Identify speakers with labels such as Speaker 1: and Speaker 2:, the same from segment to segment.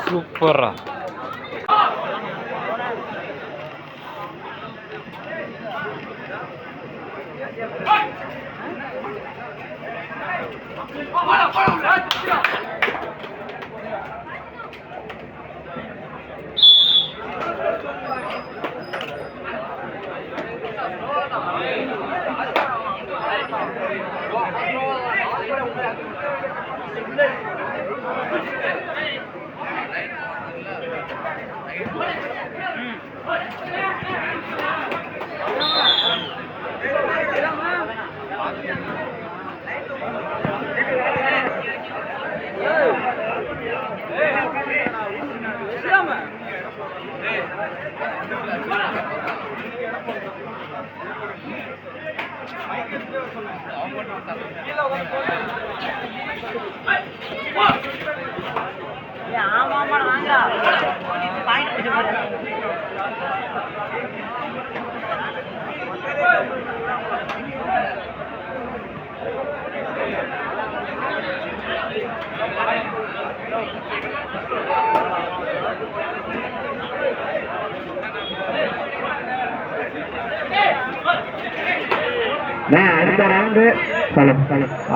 Speaker 1: சூப்பரா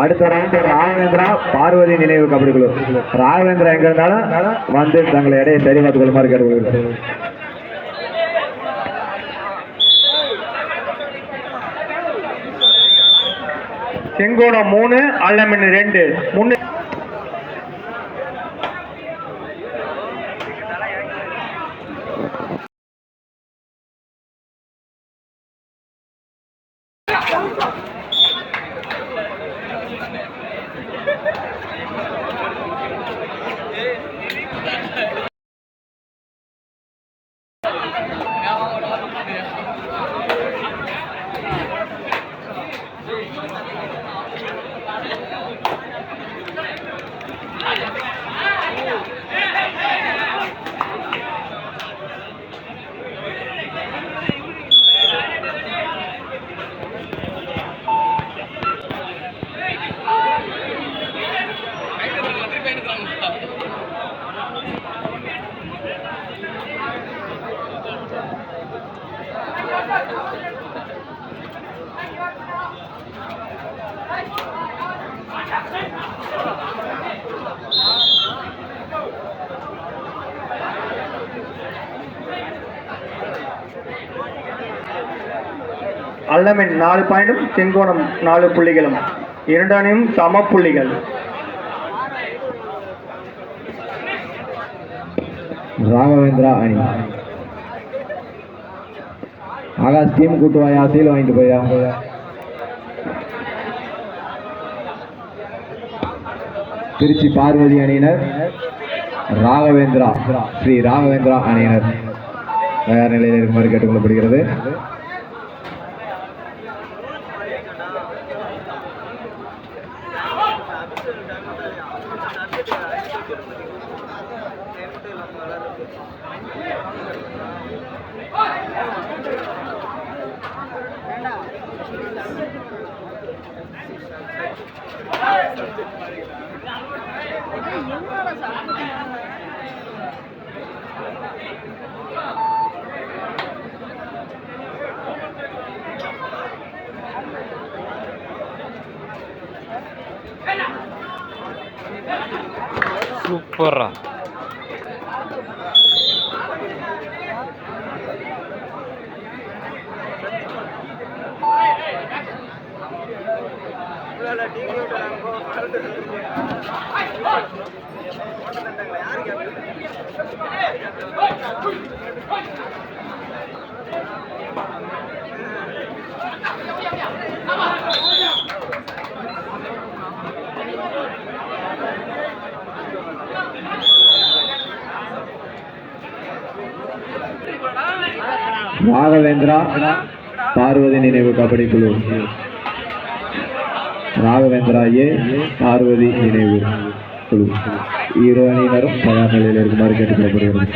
Speaker 2: அடுத்த ரவுண்டு ராகவேந்திரா பார்வதி நினைவு கபடி குழு. ராகவேந்திரா எங்க இருந்தாலும் வந்து தங்களை இடையே சரி பார்த்துக் கொள்ளுமாறு கேட்டுக்கொள்கிறேன். செங்கோணம் 3 அல்லமின் 2 முன்னு அல்லமின் 4 பாயிண்டும் செங்கோணம் 4 புள்ளிகளும் இரண்டானையும் சம புள்ளிகள். ராகவேந்திரா அணி ஆகாஷ் டீம் கூட்டுவாயா, சீல் வாங்கிட்டு போயா. திருச்சி பார்வதி அணியினர், ராகவேந்திரா ஸ்ரீ ராகவேந்திரா அணியினர் தயார் நிலையில் இருக்குமாறு கேட்டுக்கொள்ளப்படுகிறது.
Speaker 1: சூப்பரா ராகவேந்திரா பார்வதி நினைவு கபடி குழு. ராகவேந்திரா ஏ பார்வதி நினைவு குழு இரு அணியினரும் தயார் நிலையில் இருக்குமாறு கேட்டுக்கொள்ளப்படுகிறது.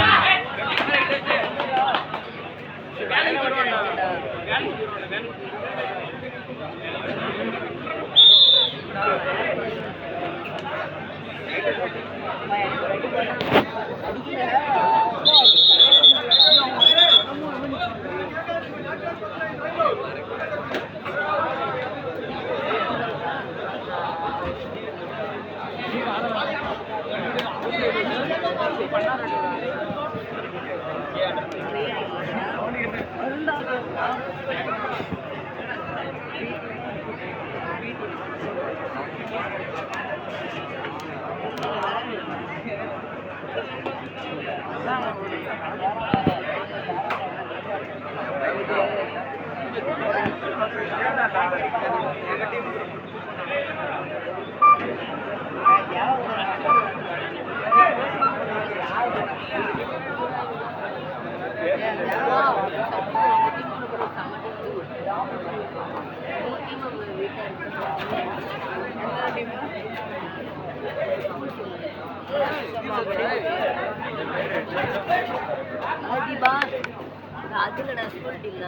Speaker 3: அதுல ஸ்கூல் இல்ல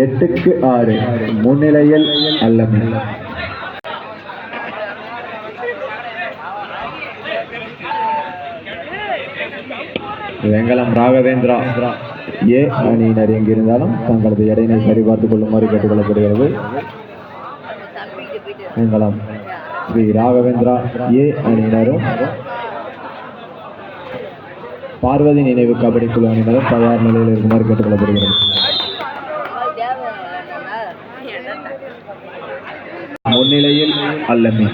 Speaker 1: எட்டுக்கு 6 முன்னிலையில் அல்லமில். வெங்கலம் ராகவேந்திரா ஏ அணியினர் எங்கிருந்தாலும் தங்களது எடையினை சரிபார்த்துக் கொள்ளுமாறு கேட்டுக்கொள்ளப்படுகிறது. வெங்கலம் ஸ்ரீ ராகவேந்திரா ஏ அணியினரும் பார்வதி நினைவு கபடி குழு அணியினரும் தயார் நிலையில் இருக்குமாறு கேட்டுக்கொள்ளப்படுகிறது. முன்னிலையில் அல்லமி.